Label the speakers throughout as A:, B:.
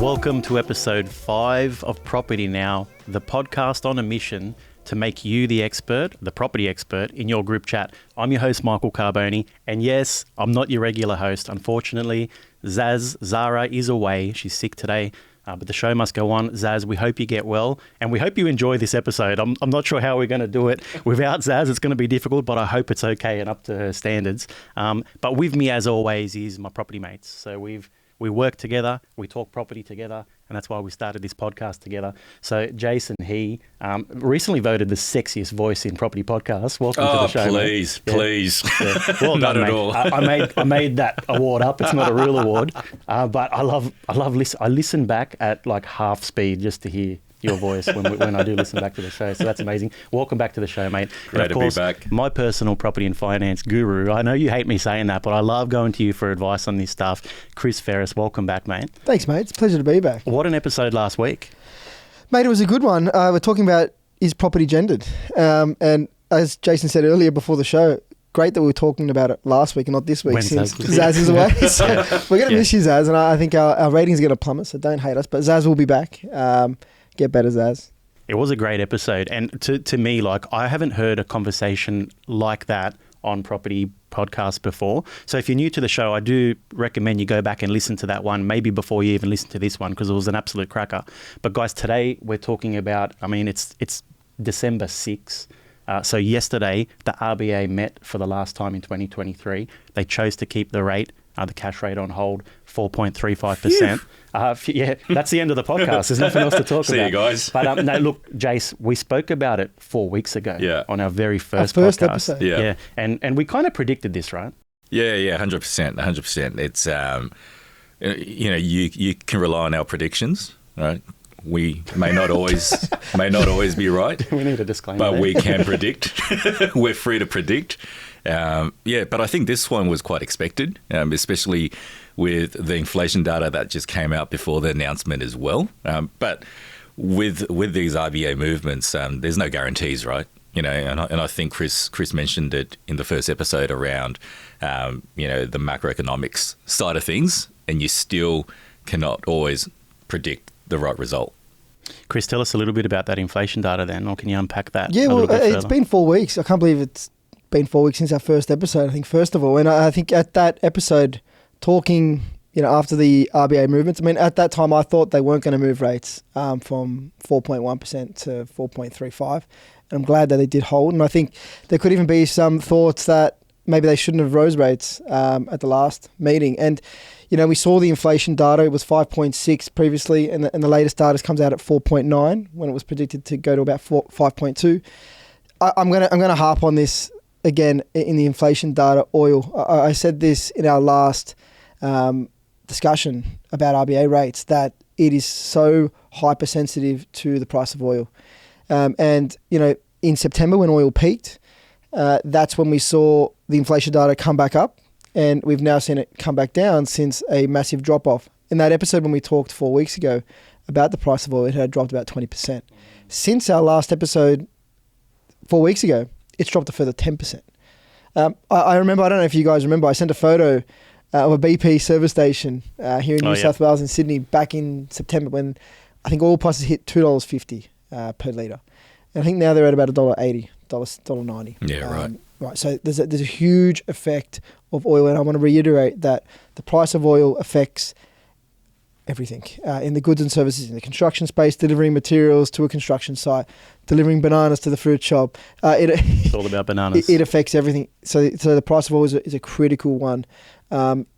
A: Welcome to episode 5 of Property Now, the podcast on a mission to make you the expert, the property expert in your group chat. I'm your host, Michael Carboni, and yes, I'm not your regular host. Unfortunately, Zara is away. She's sick today, but the show must go on. Zaz, we hope you get well, and we hope you enjoy this episode. I'm not sure how we're going to do it. Without Zaz, it's going to be difficult, but I hope it's okay and up to her standards. But with me, as always, is my property mates. So we work together, we talk property together, and that's why we started this podcast together. So Jason, he recently voted the sexiest voice in property podcasts. Welcome to the show.
B: Please.
A: Yeah. Well
B: Not
A: done,
B: at
A: mate.
B: all.
A: I made that award up. It's not a real award, but I love I listen back at like half speed just to hear your voice when I do listen back to the show. So that's amazing. Welcome back to the show, mate.
B: Great
A: and of course,
B: to be back.
A: My personal property and finance guru. I know you hate me saying that, but I love going to you for advice on this stuff. Chris Ferris, welcome back, mate.
C: Thanks, mate. It's a pleasure to be back.
A: What an episode last week.
C: Mate, it was a good one. We're talking about is property gendered? And as Jason said earlier before the show, great that we were talking about it last week and not this week since Zaz is away. So we're going to miss you, Zaz, and I think our ratings are going to plummet, so don't hate us. But Zaz will be back. Get better, Zaz.
A: It was a great episode. And to me, like, I haven't heard a conversation like that on property podcasts before. So if you're new to the show, I do recommend you go back and listen to that one, maybe before you even listen to this one, because it was an absolute cracker. But guys, today we're talking about, it's December 6th. So yesterday, the RBA met for the last time in 2023. They chose to keep the rate, the cash rate on hold, 4.35%. Yeah, that's the end of the podcast. There's nothing else to talk about.
B: See you guys.
A: But no, look, Jace, we spoke about it 4 weeks ago on our very first
C: podcast.
A: Episode.
B: Yeah.
A: And we kind of predicted this, right?
B: Yeah, 100%. It's, you can rely on our predictions, right? We may not always be right.
A: We need a disclaimer.
B: But
A: there.
B: we can predict. We're free to predict. But I think this one was quite expected, especially with the inflation data that just came out before the announcement as well. But with these RBA movements, there's no guarantees, right? And I think Chris mentioned it in the first episode around, the macroeconomics side of things, and you still cannot always predict the right result.
A: Chris, tell us a little bit about that inflation data then, or can you unpack that?
C: Yeah, well, it's been 4 weeks. I can't believe it's been 4 weeks since our first episode, I think, first of all. And I think at that episode, talking, after the RBA movements, at that time, I thought they weren't going to move rates from 4.1% to 4.35%. And I'm glad that they did hold. And I think there could even be some thoughts that maybe they shouldn't have rose rates at the last meeting. And we saw the inflation data. It was 5.6 previously, and the latest data comes out at 4.9 when it was predicted to go to about 5.2. I'm gonna harp on this again in the inflation data. Oil. I said this in our last discussion about RBA rates, that it is so hypersensitive to the price of oil. And in September when oil peaked, that's when we saw the inflation data come back up. And we've now seen it come back down since a massive drop-off. In that episode when we talked 4 weeks ago about the price of oil, it had dropped about 20%. Since our last episode 4 weeks ago, it's dropped a further 10%. I remember, I don't know if you guys remember, I sent a photo of a BP service station here in New South Wales and Sydney back in September when I think oil prices hit $2.50 per litre. And I think now they're at about $1.80, $1.90.
B: Yeah, right.
C: Right, so there's a huge effect of oil, and I want to reiterate that the price of oil affects everything in the goods and services, in the construction space, delivering materials to a construction site, delivering bananas to the fruit shop.
A: It's all about bananas.
C: It affects everything. So the price of oil is a critical one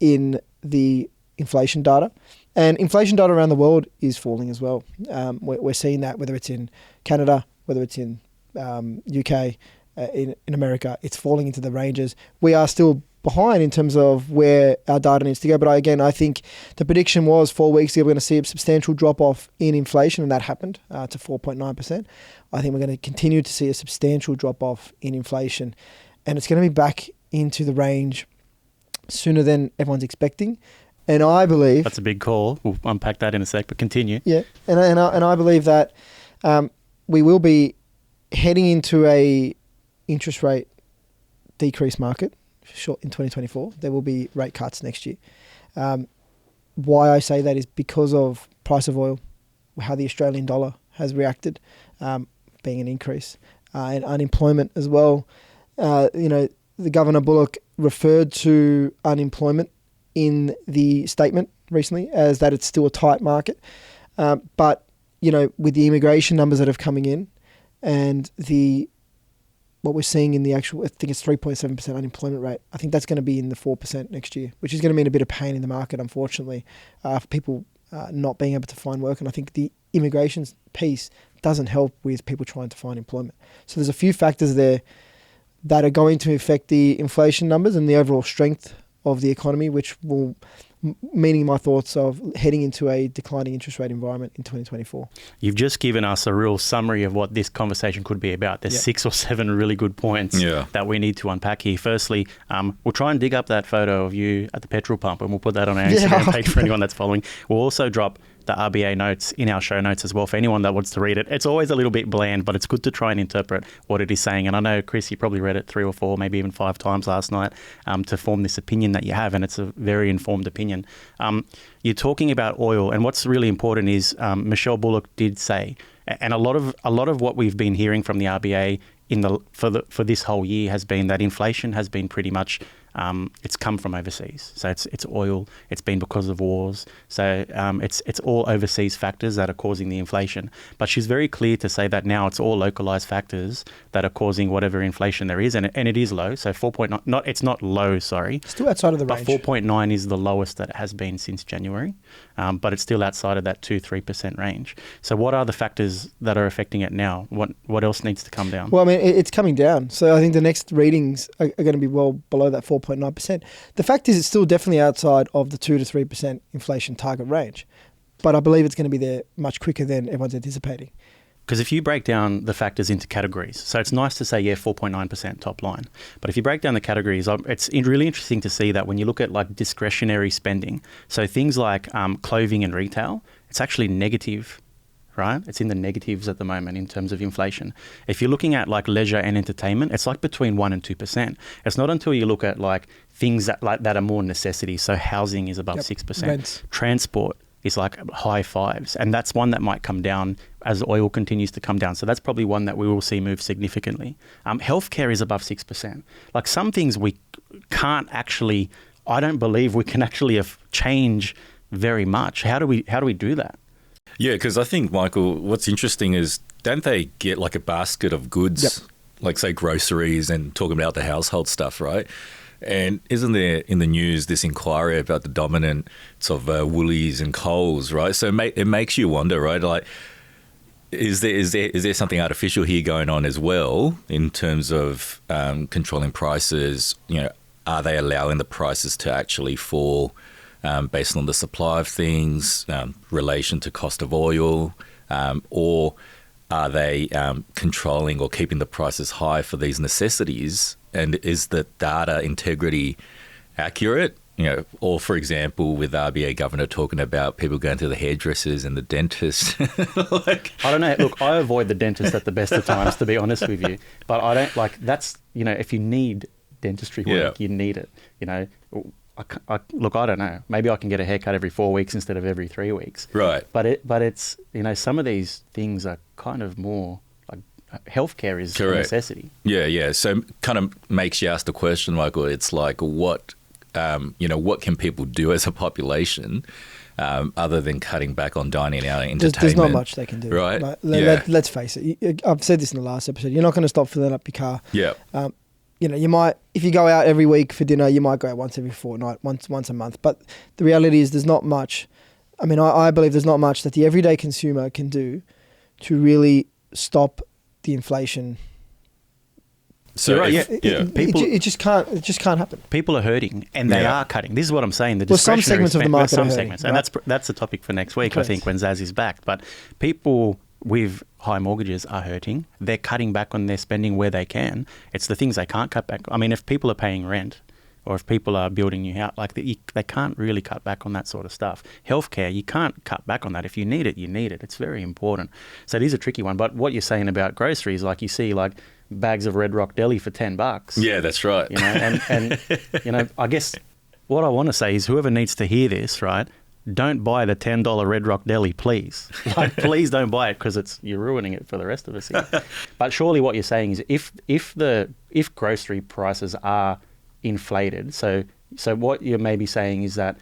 C: in the inflation data. And inflation data around the world is falling as well. We're seeing that, whether it's in Canada, whether it's in UK, in America, it's falling into the ranges. We are still behind in terms of where our data needs to go. But I think the prediction was 4 weeks ago we're going to see a substantial drop-off in inflation, and that happened to 4.9%. I think we're going to continue to see a substantial drop-off in inflation, and it's going to be back into the range sooner than everyone's expecting. And I believe...
A: That's a big call. We'll unpack that in a sec, but continue.
C: Yeah, and I believe that we will be heading into a interest rate decrease market in 2024. There will be rate cuts next year. Why I say that is because of price of oil, how the Australian dollar has reacted, being an increase, and unemployment as well. The Governor Bullock referred to unemployment in the statement recently as that it's still a tight market. But with the immigration numbers that have coming in and what we're seeing in the actual, I think it's 3.7% unemployment rate. I think that's going to be in the 4% next year, which is going to mean a bit of pain in the market, unfortunately, for people not being able to find work. And I think the immigration piece doesn't help with people trying to find employment. So there's a few factors there that are going to affect the inflation numbers and the overall strength of the economy, which will meaning my thoughts of heading into a declining interest rate environment in 2024.
A: You've just given us a real summary of what this conversation could be about. There's 6 or 7 really good points that we need to unpack here. Firstly, we'll try and dig up that photo of you at the petrol pump and we'll put that on our Instagram page for anyone that's following. We'll also drop the RBA notes in our show notes as well for anyone that wants to read it. It's always a little bit bland, but it's good to try and interpret what it is saying. And I know, Chris, you probably read it 3 or 4, maybe even 5 times last night to form this opinion that you have, and it's a very informed opinion. You're talking about oil, and what's really important is Michele Bullock did say, and a lot of what we've been hearing from the RBA for this whole year has been that inflation has been pretty much it's come from overseas. So it's oil. It's been because of wars. So it's all overseas factors that are causing the inflation. But she's very clear to say that now it's all localized factors that are causing whatever inflation there is, and it is low. So 4.9. It's not low. Sorry.
C: Still outside of the range.
A: But 4.9 is the lowest that it has been since January. But it's still outside of that 2-3% range. So what are the factors that are affecting it now? What else needs to come down?
C: Well, I mean, it's coming down. So I think the next readings are going to be well below that 4.9%. The fact is it's still definitely outside of the 2 to 3% inflation target range. But I believe it's going to be there much quicker than everyone's anticipating.
A: Because if you break down the factors into categories, so it's nice to say, 4.9% top line. But if you break down the categories, it's really interesting to see that when you look at like discretionary spending, so things like clothing and retail, it's actually negative, right? It's in the negatives at the moment in terms of inflation. If you're looking at like leisure and entertainment, it's like between 1 and 2%. It's not until you look at like things that are more necessities. So housing is above 6%.
C: Rents.
A: Transport is like high 5s. And that's one that might come down as oil continues to come down. So that's probably one that we will see move significantly. Healthcare is above 6%. Like some things we can't actually, I don't believe we can actually change very much. How do we do that?
B: Yeah, because I think, Michael, what's interesting is don't they get like a basket of goods, like say groceries and talking about the household stuff, right? And isn't there in the news this inquiry about the dominance of Woolies and Coles, right? So it makes you wonder, right? Like, is there something artificial here going on as well in terms of controlling prices? Are they allowing the prices to actually fall based on the supply of things, relation to cost of oil, or are they controlling or keeping the prices high for these necessities? And is the data integrity accurate? Or for example, with RBA governor talking about people going to the hairdressers and the dentist.
A: I don't know. Look, I avoid the dentist at the best of times, to be honest with you. But I don't that's, if you need dentistry work, you need it. Look, I don't know. Maybe I can get a haircut every 4 weeks instead of every 3 weeks.
B: Right.
A: But it's, some of these things are kind of more like healthcare is a necessity.
B: Yeah. So kind of makes you ask the question, Michael. It's like what can people do as a population other than cutting back on dining out and entertainment?
C: There's not much they can do.
B: Right.
C: Let's face it. I've said this in the last episode. You're not going to stop filling up your car.
B: Yeah.
C: You might, if you go out every week for dinner, you might go out once every fortnight, once a month. But the reality is there's not much. I mean, I believe there's not much that the everyday consumer can do to really stop the inflation.
B: So
C: it just can't happen.
A: People are hurting, and they are cutting. This is what I'm saying.
C: Some segments of the market are hurting,
A: and that's the topic for next week. Correct. I think when Zaz is back. But people with high mortgages are hurting. They're cutting back on their spending where they can. It's the things they can't cut back. I mean, if people are paying rent or if people are building new house, they can't really cut back on that sort of stuff. Healthcare, you can't cut back on that. If you need it, you need it. It's very important. So it is a tricky one. But what you're saying about groceries, like you see, like bags of Red Rock Deli for $10.
B: Yeah, that's right.
A: You know, and you know, I guess what I want to say is whoever needs to hear this, right? Don't buy the $10 Red Rock Deli, please. Like, please don't buy it because you're ruining it for the rest of us here. But surely what you're saying is if grocery prices are inflated, so what you're maybe saying is that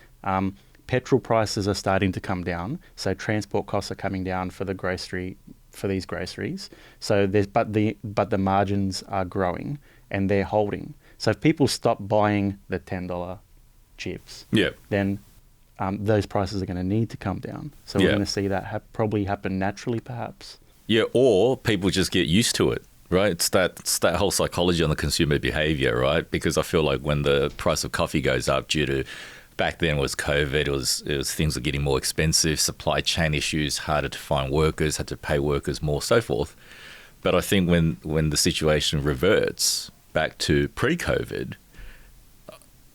A: petrol prices are starting to come down, so transport costs are coming down for these groceries. So but the margins are growing and they're holding. So if people stop buying the $10 chips, then those prices are going to need to come down. So we're going to see that probably happen naturally, perhaps. Yeah,
B: or people just get used to it, right? It's that whole psychology on the consumer behavior, right? Because I feel like when the price of coffee goes up due to, back then was COVID, it was things were getting more expensive, supply chain issues, harder to find workers, had to pay workers more, so forth. But I think when the situation reverts back to pre-COVID,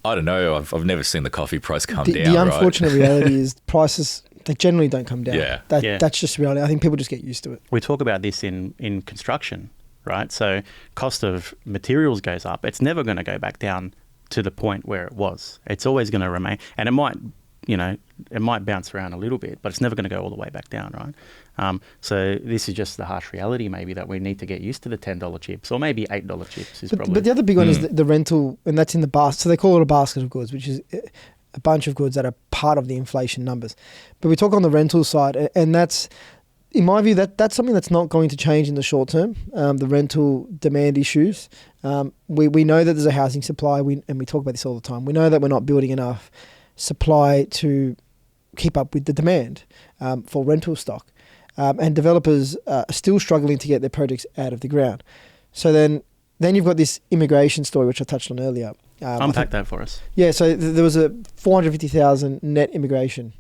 B: I don't know. I've never seen the coffee price come down.
C: The unfortunate reality is prices, they generally don't come down.
B: Yeah.
C: That's just reality. I think people just get used to it.
A: We talk about this in construction, right? So cost of materials goes up. It's never going to go back down to the point where it was. It's always going to remain, and it might bounce around a little bit, but it's never going to go all the way back down, right? So this is just the harsh reality, maybe, that we need to get used to the $10 chips, or maybe $8 chips is probably.
C: But the other big one is the rental, and that's in the basket. So they call it a basket of goods, which is a bunch of goods that are part of the inflation numbers. But we talk on the rental side, and that's, in my view, that's something that's not going to change in the short term. The rental demand issues. We know that there's a housing supply, and we talk about this all the time. We know that we're not building enough supply to keep up with the demand for rental stock. And developers are still struggling to get their projects out of the ground. So then you've got this immigration story, which I touched on earlier.
A: Unpack that for us.
C: Yeah, so there was a 450,000 net migration,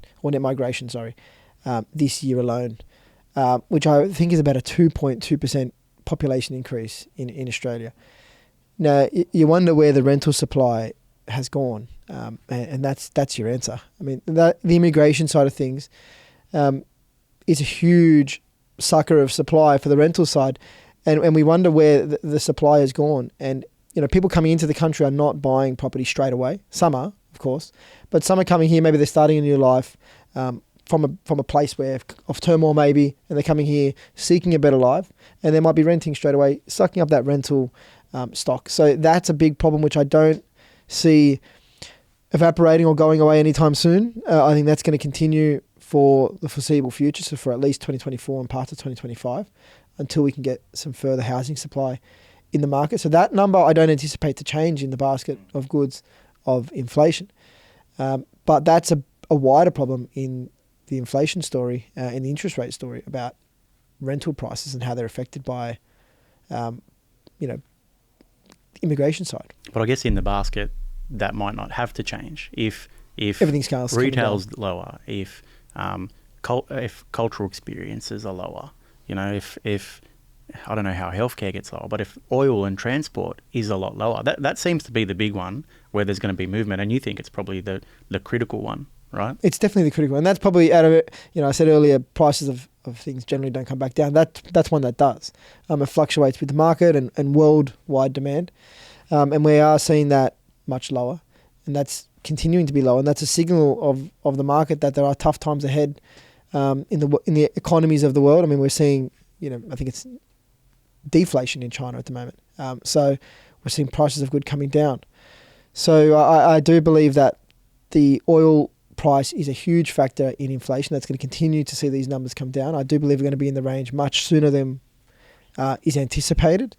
C: this year alone, which I think is about a 2.2% population increase in Australia. Now, you wonder where the rental supply has gone, and that's your answer. I mean, the immigration side of things is a huge sucker of supply for the rental side, and we wonder where the supply has gone. And people coming into the country are not buying property straight away. Some are, of course, but some are coming here. Maybe they're starting a new life from a place of turmoil, maybe, and they're coming here seeking a better life, and they might be renting straight away, sucking up that rental stock. So that's a big problem, which I don't see evaporating or going away anytime soon. I think that's going to continue for the foreseeable future, so for at least 2024 and parts of 2025, until we can get some further housing supply in the market. So that number I don't anticipate to change in the basket of goods of inflation. But that's a wider problem in the inflation story, in the interest rate story, about rental prices and how they're affected by, immigration side.
A: But I guess in the basket, that might not have to change if
C: everything's
A: retail's lower, if cultural experiences are lower, if I don't know how healthcare gets lower, but if oil and transport is a lot lower, that seems to be the big one where there's going to be movement, and you think it's probably the critical one, right? It's
C: definitely the critical one, and that's probably out of it. I said earlier, prices of things generally don't come back down. That's one that does. It fluctuates with the market and worldwide demand, and we are seeing that much lower, and that's continuing to be low, and that's a signal of the market that there are tough times ahead in the economies of the world. I mean, we're seeing, I think it's deflation in China at the moment. So we're seeing prices of goods coming down. So I do believe that the oil price is a huge factor in inflation. That's going to continue to see these numbers come down. I do believe we're going to be in the range much sooner than is anticipated,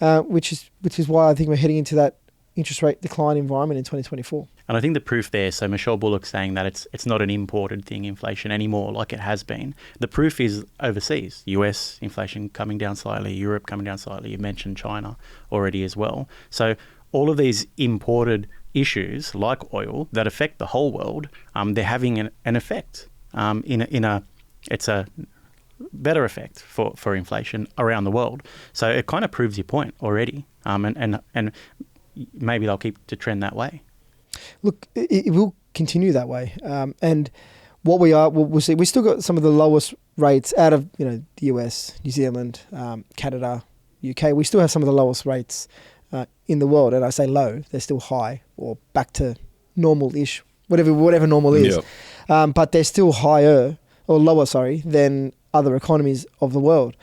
C: which is why I think we're heading into that interest rate decline environment in 2024.
A: And I think the proof there, so Michele Bullock saying that it's not an imported thing, inflation, anymore, like it has been. The proof is overseas. US inflation coming down slightly, Europe coming down slightly. You mentioned China already as well. So all of these imported issues, like oil, that affect the whole world, they're having an effect. It's a better effect for inflation around the world. So it kind of proves your point already. And maybe they'll keep to trend that way.
C: Look, it will continue that way. And what we'll see, we still got some of the lowest rates out of the US, New Zealand, Canada, UK. We still have some of the lowest rates in the world, and I say low, they're still high or back to normal-ish, whatever normal is. But they're still higher or lower, than other economies of the world.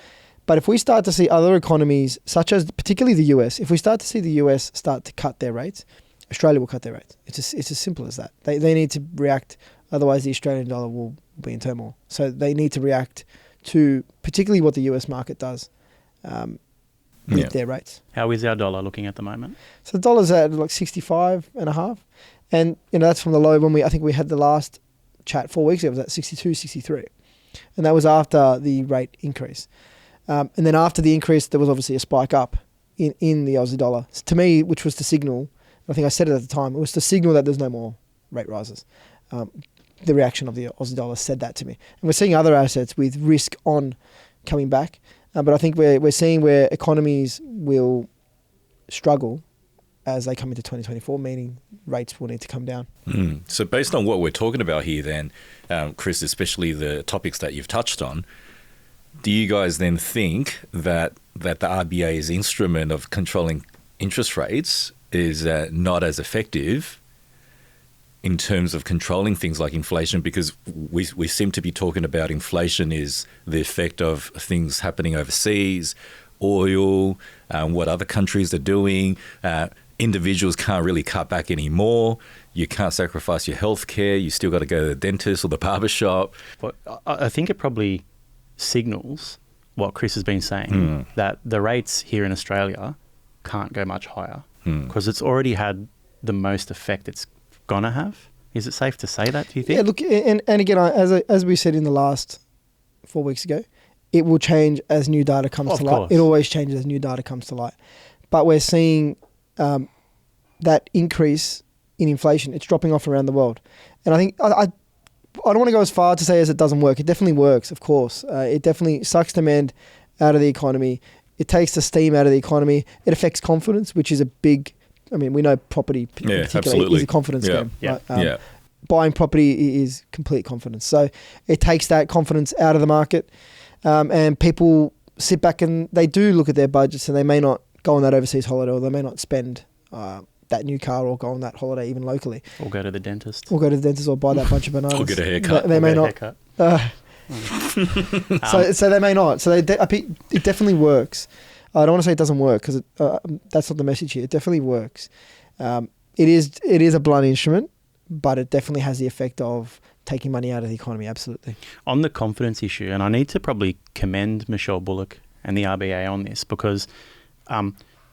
C: But if we start to see other economies, such as particularly the US, if we start to see the US start to cut their rates, Australia will cut their rates. It's as simple as that. They need to react, otherwise the Australian dollar will be in turmoil. So they need to react to particularly what the US market does with their rates.
A: How is our dollar looking at the moment?
C: So the dollar's at like 65.5, and that's from the low when I think we had the last chat 4 weeks ago. It was at 62, 63, and that was after the rate increase. And then after the increase, there was obviously a spike up in the Aussie dollar. So to me, which was to signal, I think I said it at the time, it was to signal that there's no more rate rises. The reaction of the Aussie dollar said that to me. And we're seeing other assets with risk on coming back. But I think we're seeing where economies will struggle as they come into 2024, meaning rates will need to come down.
B: So based on what we're talking about here then, Chris, especially the topics that you've touched on, do you guys then think that the RBA's instrument of controlling interest rates is not as effective in terms of controlling things like inflation? Because we seem to be talking about inflation is the effect of things happening overseas, oil, what other countries are doing. Individuals can't really cut back anymore. You can't sacrifice your health care. You still got to go to the dentist or the barber shop.
A: But I think it probably signals what Chris has been saying, that the rates here in Australia can't go much higher because it's already had the most effect it's going to have. Is it safe to say that, do you think?
C: Yeah, look, and again, as we said in the last 4 weeks ago, it will change as new data comes to light. It always changes as new data comes to light. But we're seeing that increase in inflation. It's dropping off around the world. And I think I don't want to go as far to say as it doesn't work. It definitely works, of course. It definitely sucks demand out of the economy. It takes the steam out of the economy. It affects confidence, which is a big... I mean, we know property particularly is a confidence game. Right? Buying property is complete confidence. So it takes that confidence out of the market, and people sit back and they do look at their budgets, and they may not go on that overseas holiday, or they may not spend that new car or go on that holiday even locally.
A: Or go to the dentist.
C: Or buy that bunch of bananas.
B: Or get a haircut.
C: They may not. So they may not. So I think it definitely works. I don't want to say it doesn't work because that's not the message here. It definitely works. It is a blunt instrument, but it definitely has the effect of taking money out of the economy, absolutely.
A: On the confidence issue, and I need to probably commend Michele Bullock and the RBA on this, because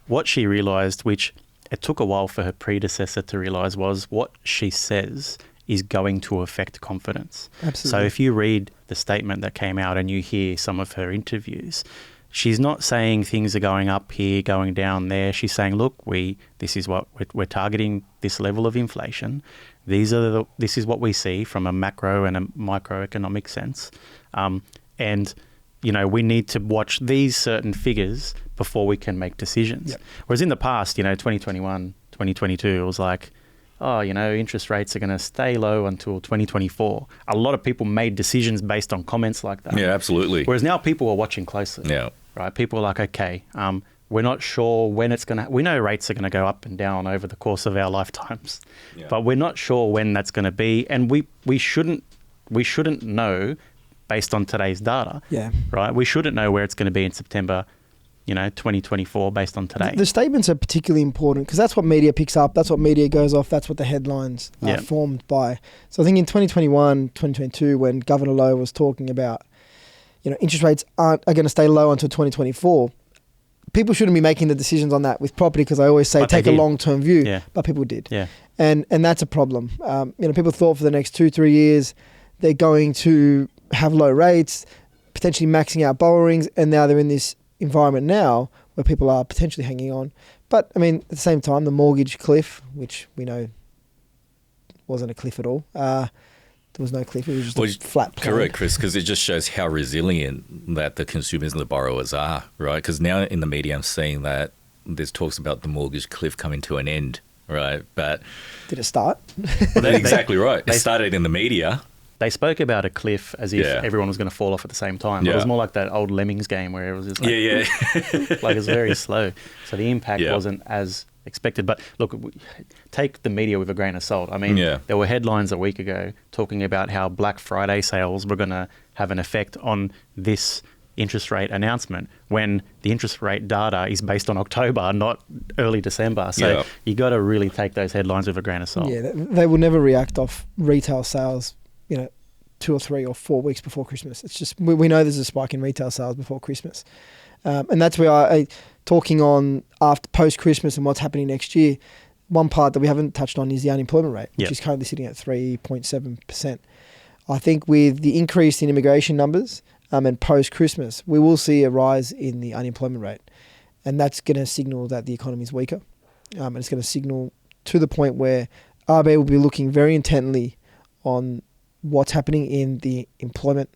A: what she realised, which it took a while for her predecessor to realise, was what she says is going to affect confidence.
C: Absolutely.
A: So if you read the statement that came out and you hear some of her interviews, she's not saying things are going up here, going down there. She's saying, look, this is what we're targeting, this level of inflation. This is what we see from a macro and a microeconomic sense. And, we need to watch these certain figures before we can make decisions. Yep. Whereas in the past, 2021, 2022, it was like, interest rates are going to stay low until 2024. A lot of people made decisions based on comments like that.
B: Yeah, absolutely.
A: Whereas now people are watching closely.
B: Yeah.
A: Right? People are like, okay, we're not sure when it's going to... We know rates are going to go up and down over the course of our lifetimes, but we're not sure when that's going to be. And we shouldn't know based on today's data.
C: Yeah.
A: Right? We shouldn't know where it's going to be in September 2024 based on today.
C: The statements are particularly important because that's what media picks up. That's what media goes off. That's what the headlines are formed by. So I think in 2021, 2022, when Governor Lowe was talking about, interest rates are going to stay low until 2024, people shouldn't be making the decisions on that with property because I always say take a long-term view, but people did.
A: Yeah.
C: And that's a problem. People thought for the next 2-3 years they're going to have low rates, potentially maxing out borrowings, and now they're in this environment now where people are potentially hanging on. But at the same time, the mortgage cliff, which we know wasn't a cliff at all, there was no cliff, it was just a flat plane.
B: Correct, Chris, because it just shows how resilient that the consumers and the borrowers are, right? Because now in the media I'm seeing that there's talks about the mortgage cliff coming to an end, right? But
C: did it start?
B: Well, that's exactly right. It started in the media,
A: They spoke about a cliff as if
B: Yeah.
A: everyone was going to fall off at the same time. But it
B: Yeah.
A: was more like that old Lemmings game where it was just like, like it was very slow. So the impact
B: Yeah.
A: wasn't as expected. But look, take the media with a grain of salt. I mean,
B: Yeah.
A: there were headlines a week ago talking about how Black Friday sales were going to have an effect on this interest rate announcement when the interest rate data is based on October, not early December. So
B: Yeah.
A: you got to really take those headlines with a grain of salt.
C: Yeah, they will never react off retail sales, 2 or 3 or 4 weeks before Christmas. It's just, we know there's a spike in retail sales before Christmas. And that's where talking on after post-Christmas and what's happening next year, one part that we haven't touched on is the unemployment rate, which
A: Yep.
C: is currently sitting at 3.7%. I think with the increase in immigration numbers and post-Christmas, we will see a rise in the unemployment rate. And that's going to signal that the economy is weaker. And it's going to signal to the point where RBA will be looking very intently on what's happening in the employment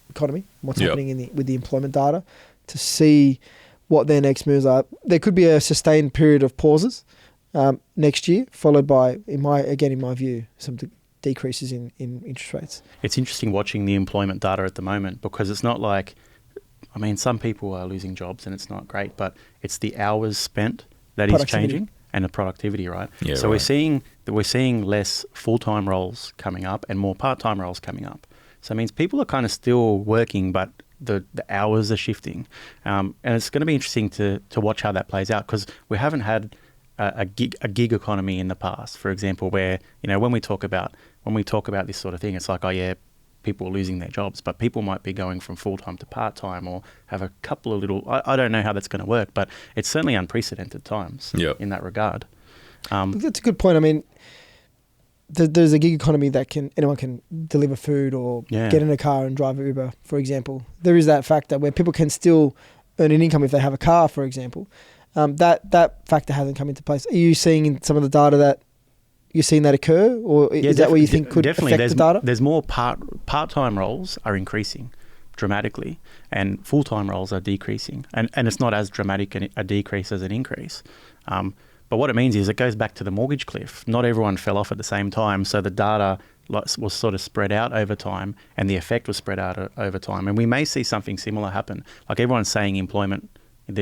C: economy, what's
B: Yep.
C: happening with the employment data, to see what their next moves are. There could be a sustained period of pauses next year, followed by, in my view, some decreases in interest rates.
A: It's interesting watching the employment data at the moment because it's not like, I mean, some people are losing jobs and it's not great, but it's the hours spent that is
C: Productivity.
A: changing and the productivity, right?
B: Yeah,
A: so
B: right.
A: we're seeing less full-time roles coming up and more part-time roles coming up. So it means people are kind of still working, but the hours are shifting. And it's going to be interesting to watch how that plays out because we haven't had a gig economy in the past, for example, where, when we talk about this sort of thing, it's like, oh yeah, people are losing their jobs, but people might be going from full-time to part-time or have a couple of little, I don't know how that's going to work, but it's certainly unprecedented times
B: Yep.
A: in that regard.
C: That's a good point. I mean, there's a gig economy that anyone can deliver food or
A: Yeah.
C: get in a car and drive Uber, for example. There is that factor where people can still earn an income if they have a car, for example. That factor hasn't come into place. Are you seeing in some of the data that you're seeing that occur, or is that what you think could affect the data?
A: There's more part-time roles are increasing dramatically and full-time roles are decreasing. And it's not as dramatic a decrease as an increase. But what it means is it goes back to the mortgage cliff. Not everyone fell off at the same time, so the data was sort of spread out over time and the effect was spread out over time. And we may see something similar happen. Like everyone's saying the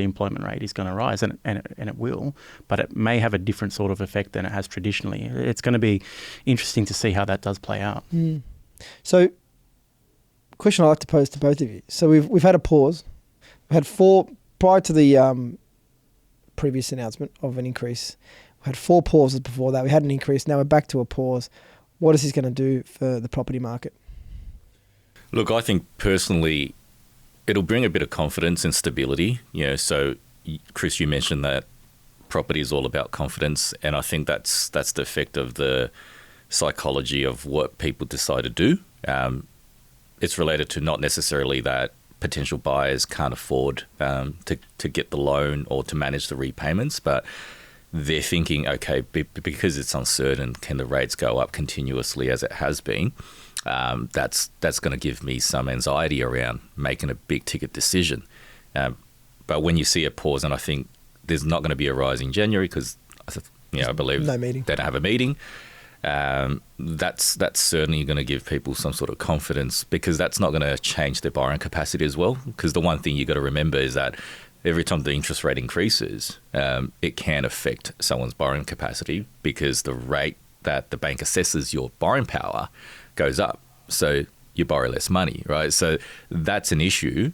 A: employment rate is going to rise and it will, but it may have a different sort of effect than it has traditionally. It's going to be interesting to see how that does play out.
C: So, question I'd like to pose to both of you. So we've had a pause. We've had 4 prior to the previous announcement of an increase. We had 4 pauses before that. We had an increase. Now we're back to a pause. What is this going to do for the property market?
B: Look, I think personally, it'll bring a bit of confidence and stability. So Chris, you mentioned that property is all about confidence, and I think that's the effect of the psychology of what people decide to do. It's related to not necessarily that potential buyers can't afford to get the loan or to manage the repayments, but they're thinking, okay, because it's uncertain, can the rates go up continuously as it has been? That's going to give me some anxiety around making a big ticket decision. But when you see a pause, and I think there's not going to be a rise in January because I believe
C: No meeting.
B: they don't have a meeting. That's certainly going to give people some sort of confidence because that's not going to change their borrowing capacity as well. Because the one thing you got to remember is that every time the interest rate increases, it can affect someone's borrowing capacity because the rate that the bank assesses your borrowing power goes up. So you borrow less money, right? So that's an issue.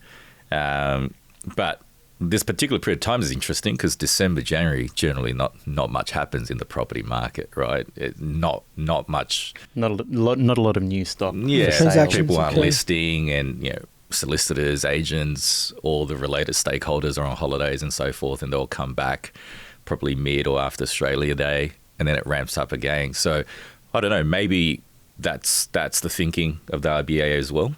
B: But this particular period of time is interesting because December, January, generally not much happens in the property market, right? Not much.
A: Not a lot of new stock.
B: Yeah,
A: for sale.
C: Transactions
B: people aren't
C: occur.
B: listing, and solicitors, agents, all the related stakeholders are on holidays and so forth, and they'll come back probably mid or after Australia Day, and then it ramps up again. So I don't know, maybe that's the thinking of the RBA as well.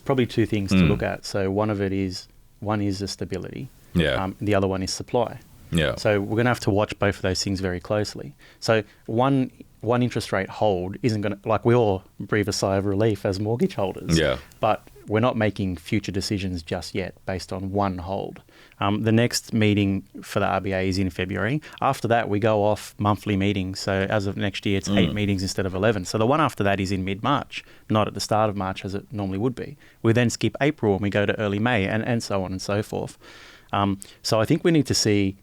A: Probably 2 things to look at. So one is the stability.
B: Yeah.
A: The other one is supply.
B: Yeah.
A: So we're going to have to watch both of those things very closely. So one interest rate hold isn't going to, like, we all breathe a sigh of relief as mortgage holders.
B: Yeah.
A: But we're not making future decisions just yet based on one hold. The next meeting for the RBA is in February. After that, we go off monthly meetings. So as of next year, it's 8 meetings instead of 11. So the one after that is in mid-March, not at the start of March as it normally would be. We then skip April and we go to early May and so on and so forth. So I think we need to see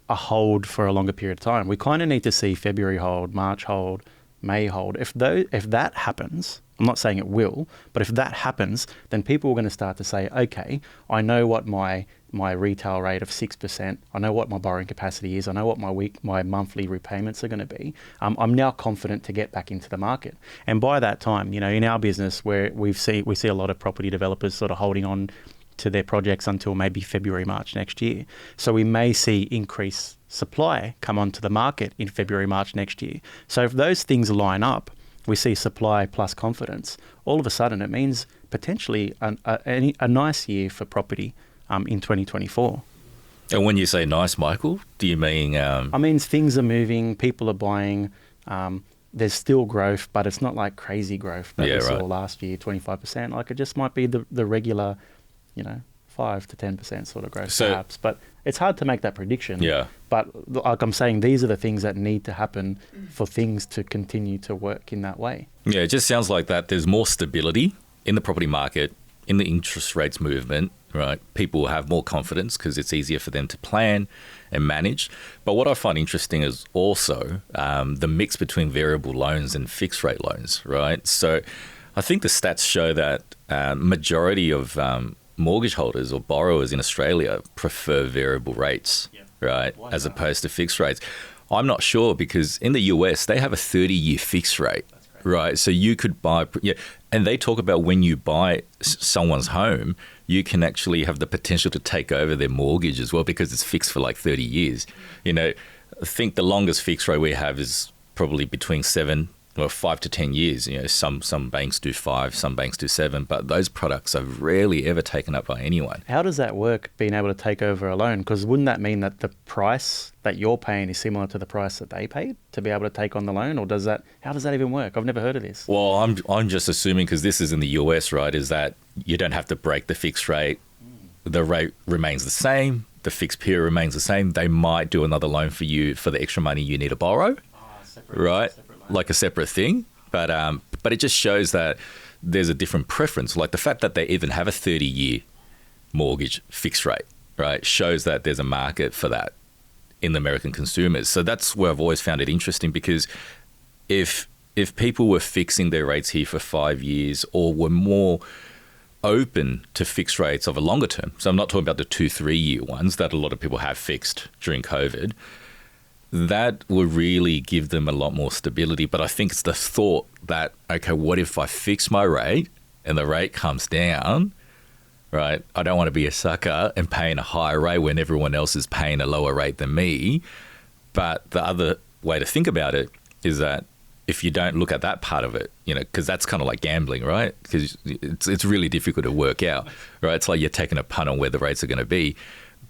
A: a hold for a longer period of time. We kind of need to see February hold, March hold, May hold. If that happens, I'm not saying it will, but if that happens, then people are going to start to say, okay, I know what my retail rate of 6%, I know what my borrowing capacity is, I know what my monthly repayments are going to be. I'm now confident to get back into the market. And by that time, in our business where we see a lot of property developers sort of holding on to their projects until maybe February, March next year. So we may see increased supply come onto the market in February, March next year. So if those things line up, we see supply plus confidence, all of a sudden it means potentially a nice year for property in 2024.
B: And when you say nice, Michael, do you mean...
A: I mean, things are moving, people are buying, there's still growth, but it's not like crazy growth that we saw last year, 25%. Like it just might be the regular, 5 to 10% sort of growth perhaps. But it's hard to make that prediction.
B: Yeah.
A: But like I'm saying, these are the things that need to happen for things to continue to work in that way.
B: Yeah, it just sounds like that there's more stability in the property market, in the interest rates movement, right? People have more confidence because it's easier for them to plan and manage. But what I find interesting is also the mix between variable loans and fixed rate loans, right? So I think the stats show that majority of mortgage holders or borrowers in Australia prefer variable rates, right, as opposed to fixed rates. I'm not sure because in the US, they have a 30-year fixed rate, right? So you could buy, and they talk about when you buy someone's home, you can actually have the potential to take over their mortgage as well because it's fixed for like 30 years. I think the longest fixed rate we have is probably between 5 to 10 years. Some banks do 5, some banks do 7, but those products are rarely ever taken up by anyone.
A: How does that work, being able to take over a loan? Because wouldn't that mean that the price that you're paying is similar to the price that they paid to be able to take on the loan? Or how does that even work? I've never heard of this.
B: Well, I'm just assuming, because this is in the US, right, is that you don't have to break the fixed rate. The rate remains the same. The fixed period remains the same. They might do another loan for you for the extra money you need to borrow, right? Like a separate thing, but it just shows that there's a different preference. Like the fact that they even have a 30-year mortgage fixed rate, right, shows that there's a market for that in the American consumers. So that's where I've always found it interesting, because if people were fixing their rates here for 5 years or were more open to fixed rates of a longer term, so I'm not talking about the 2-3 year ones that a lot of people have fixed during COVID, that will really give them a lot more stability. But I think it's the thought that, okay, what if I fix my rate and the rate comes down, right? I don't want to be a sucker and paying a higher rate when everyone else is paying a lower rate than me. But the other way to think about it is that if you don't look at that part of it, because that's kind of like gambling, right? Because it's really difficult to work out, right? It's like you're taking a punt on where the rates are going to be.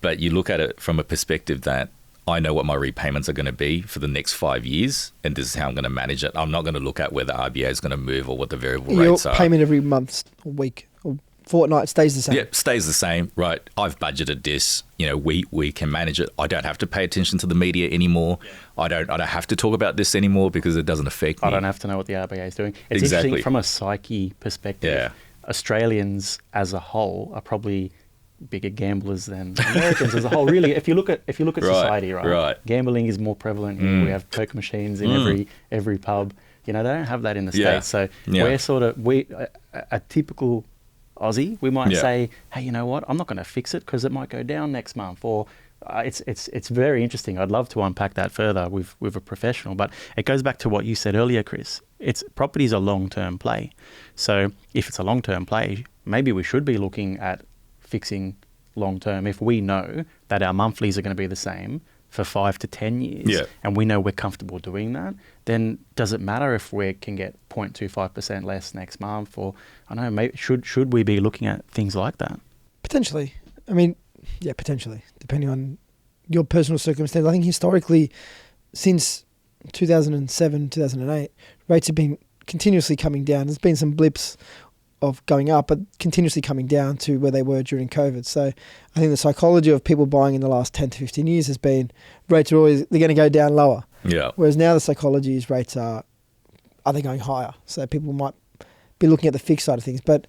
B: But you look at it from a perspective that I know what my repayments are going to be for the next 5 years, and this is how I'm going to manage it. I'm not going to look at where the RBA is going to move or what the variable rates are.
C: Your payment every month or week or fortnight stays the same.
B: Yeah, stays the same, right? I've budgeted this. We can manage it. I don't have to pay attention to the media anymore. Yeah. I don't have to talk about this anymore because it doesn't affect me.
A: I don't have to know what the RBA is doing. It's interesting from a psyche perspective.
B: Yeah.
A: Australians as a whole are probably bigger gamblers than Americans as a whole. Really, if you look at society, right? Gambling is more prevalent here. We have poker machines in every pub. They don't have that in the States. So we're sort of a typical Aussie. We might say, hey, you know what? I'm not going to fix it because it might go down next month. Or it's very interesting. I'd love to unpack that further with a professional. But it goes back to what you said earlier, Chris. Property is a long-term play. So if it's a long-term play, maybe we should be looking at fixing long term. If we know that our monthlies are going to be the same for 5 to 10 years and we know we're comfortable doing that, then does it matter if we can get 0.25% less next month? Or I don't know, maybe should we be looking at things like that?
C: Potentially. I mean, potentially, depending on your personal circumstance. I think historically, since 2007, 2008, rates have been continuously coming down. There's been some blips of going up, but continuously coming down to where they were during COVID. So I think the psychology of people buying in the last 10 to 15 years has been rates are always, they're going to go down lower.
B: Yeah.
C: Whereas now the psychology is rates are they going higher? So people might be looking at the fixed side of things. But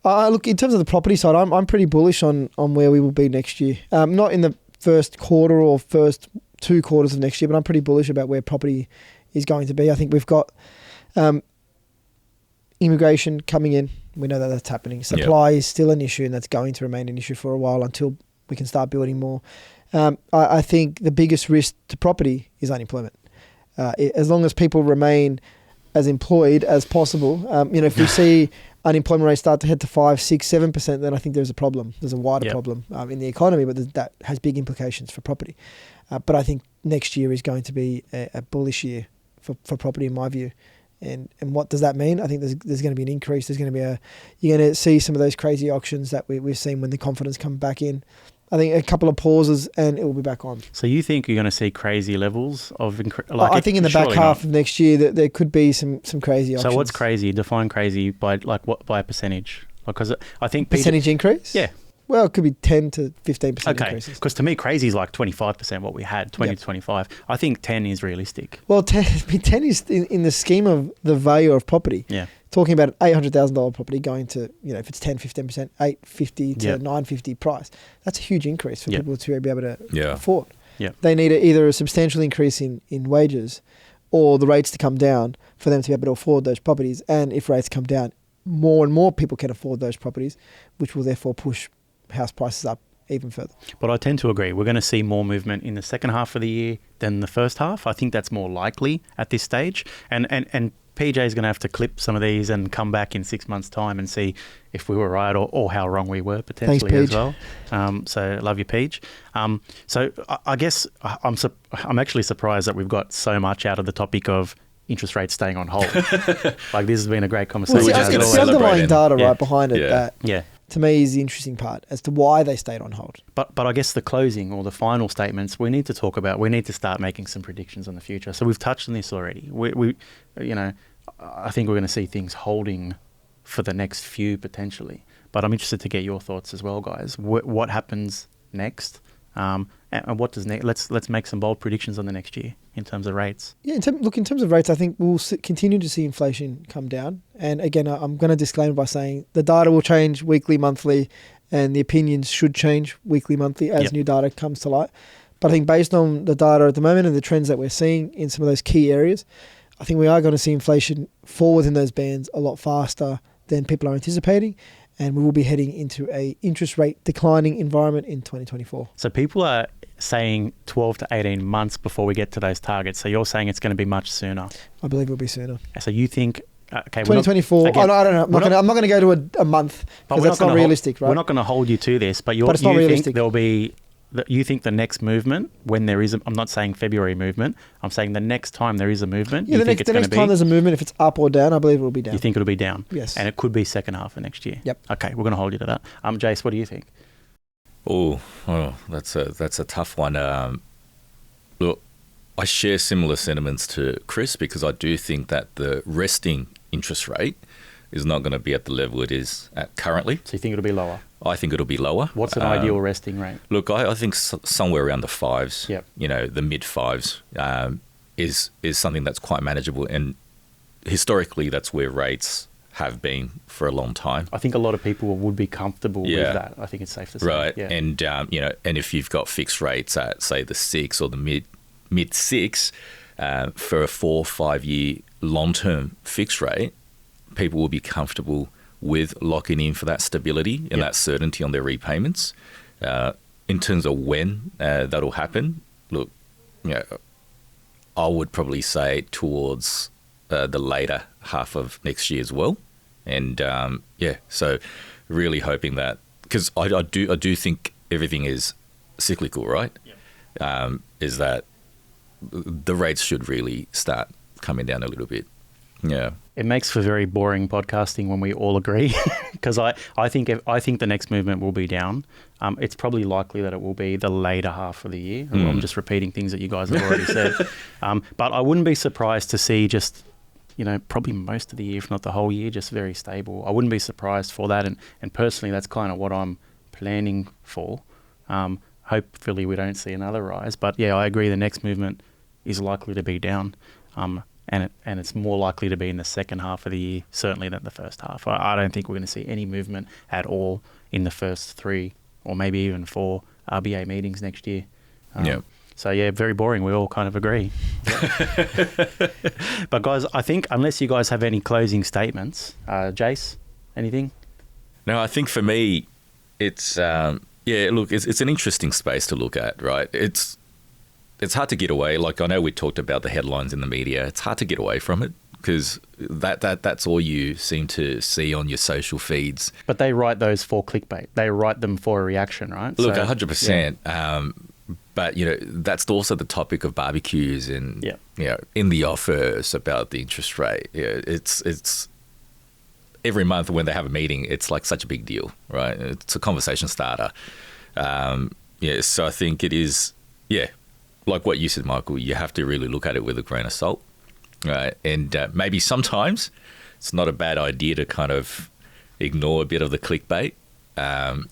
C: look, in terms of the property side, I'm pretty bullish on where we will be next year. Not in the first quarter or first 2 quarters of next year, but I'm pretty bullish about where property is going to be. I think we've got immigration coming in. We know that that's happening. Supply is still an issue, and that's going to remain an issue for a while until we can start building more. I think the biggest risk to property is unemployment. As long as people remain as employed as possible, if we see unemployment rates start to head to 5%, 6%, 7%, then I think there's a problem. There's a wider problem in the economy, but that has big implications for property. But I think next year is going to be a bullish year for property, in my view. And what does that mean? I think there's going to be an increase. There's going to be you're going to see some of those crazy auctions that we've seen when the confidence comes back in. I think a couple of pauses and it will be back on.
A: So you think you're going to see crazy levels of
C: I think in the back half of next year that there could be some crazy auctions.
A: So what's crazy? Define crazy by by a percentage. Because I think
C: percentage increase?
A: Yeah.
C: Well, it could be 10 to 15% increases.
A: Because to me, crazy is like 25% what we had, 20 to 25. I think 10 is realistic.
C: Well, 10 is in the scheme of the value of property.
A: Yeah.
C: Talking about an $800,000 property going to, if it's 10, 15%, $850 to $950 price, that's a huge increase for people to be able to afford.
A: Yeah.
C: They need either a substantial increase in wages or the rates to come down for them to be able to afford those properties. And if rates come down, more and more people can afford those properties, which will therefore push house prices up even further.
A: But I tend to agree. We're going to see more movement in the second half of the year than the first half. I think that's more likely at this stage. And PJ is going to have to clip some of these and come back in 6 months' time and see if we were right or how wrong we were potentially.
C: Thanks,
A: as well. So love you, Peach. So I guess I'm actually surprised that we've got so much out of the topic of interest rates staying on hold. Like, this has been a great conversation.
C: Well, it's the underlying data right behind it that
A: yeah.
C: to me is the interesting part as to why they stayed on hold.
A: But I guess the closing or the final statements we need to talk about. We need to start making some predictions on the future. So we've touched on this already. We I think we're going to see things holding for the next few potentially. But I'm interested to get your thoughts as well, guys. What happens next? And what does let's make some bold predictions on the next year in terms of rates. Yeah,
C: in terms of rates, I think we'll continue to see inflation come down. And again, I'm going to disclaim by saying the data will change weekly, monthly, and the opinions should change weekly, monthly as new data comes to light. But I think based on the data at the moment and the trends that we're seeing in some of those key areas, I think we are going to see inflation fall within those bands a lot faster than people are anticipating. And we will be heading into a interest rate declining environment in 2024.
A: So people are saying 12 to 18 months before we get to those targets. So you're saying it's going to be much sooner.
C: I believe it'll be sooner.
A: So you think... Okay,
C: 2024. I don't know. I'm not going to go to a month because that's not realistic, right?
A: We're not going to hold you to this, but you think there'll be... You think the next movement, when there is... I'm not saying February movement. I'm saying the next time there is a movement,
C: the next time there's a movement, if it's up or down, I believe it will be down.
A: You think it'll be down?
C: Yes.
A: And it could be second half of next year?
C: Yep.
A: Okay, we're going to hold you to that. Jace, what do you think?
B: Oh, that's a tough one. Look, I share similar sentiments to Chris because I do think that the resting interest rate is not going to be at the level it is at currently.
A: So you think it'll be lower?
B: I think it'll be lower.
A: What's an ideal resting rate?
B: Look, I think somewhere around the fives,
A: yep.
B: The mid fives is something that's quite manageable. And historically, that's where rates have been for a long time.
A: I think a lot of people would be comfortable with that. I think it's safe to say.
B: Right.
A: Yeah.
B: And, and if you've got fixed rates at, say, the 6 or the mid 6 for a 4 or 5 year long-term fixed rate, people will be comfortable with locking in for that stability and that certainty on their repayments. In terms of when that'll happen, look, I would probably say towards the later half of next year as well. And so really hoping that, because I do think everything is cyclical, right? Yeah. Is that the rates should really start coming down a little bit. Yeah.
A: It makes for very boring podcasting when we all agree, because I think the next movement will be down. It's probably likely that it will be the later half of the year. I'm just repeating things that you guys have already said. But I wouldn't be surprised to see just, probably most of the year, if not the whole year, just very stable. I wouldn't be surprised for that. And personally, that's kind of what I'm planning for. Hopefully we don't see another rise. But yeah, I agree the next movement is likely to be down. And it's more likely to be in the second half of the year, certainly than the first half. I don't think we're going to see any movement at all in the first 3 or maybe even 4 RBA meetings next year. So yeah, very boring. We all kind of agree. But guys, I think unless you guys have any closing statements, Jace, anything?
B: No, I think for me, it's it's an interesting space to look at, right? It's hard to get away. Like I know we talked about the headlines in the media. It's hard to get away from it because that's all you seem to see on your social feeds.
A: But they write those for clickbait. They write them for a reaction, right?
B: Look, 100%. Yeah. But, that's also the topic of barbecues and, in the offers about the interest rate. It's every month when they have a meeting, it's like such a big deal, right? It's a conversation starter. So I think it is, like what you said, Michael, you have to really look at it with a grain of salt, right? And maybe sometimes it's not a bad idea to kind of ignore a bit of the clickbait.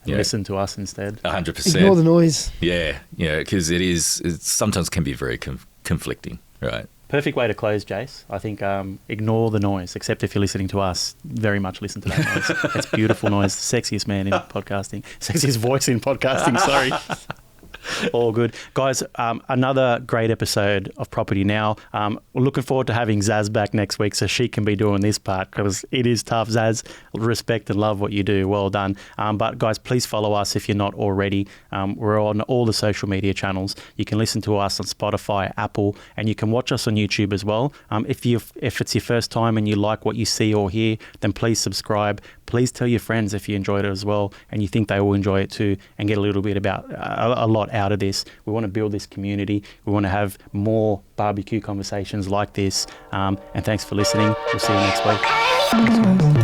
A: Listen to us instead.
B: 100%.
C: Ignore the noise.
B: Yeah, because it sometimes can be very conflicting, right?
A: Perfect way to close, Jace. I think ignore the noise, except if you're listening to us, very much listen to that noise. It's beautiful noise. Sexiest man in podcasting. Sexiest voice in podcasting, sorry. All good. Guys, another great episode of Property Now. We're looking forward to having Zaz back next week so she can be doing this part because it is tough. Zaz, respect and love what you do. Well done. But guys, please follow us if you're not already. We're on all the social media channels. You can listen to us on Spotify, Apple, and you can watch us on YouTube as well. If it's your first time and you like what you see or hear, then please subscribe. Please tell your friends if you enjoyed it as well and you think they will enjoy it too and get a little bit about a lot out of this. We want to build this community. We want to have more barbecue conversations like this. And thanks for listening. We'll see you next week. Thanks, guys.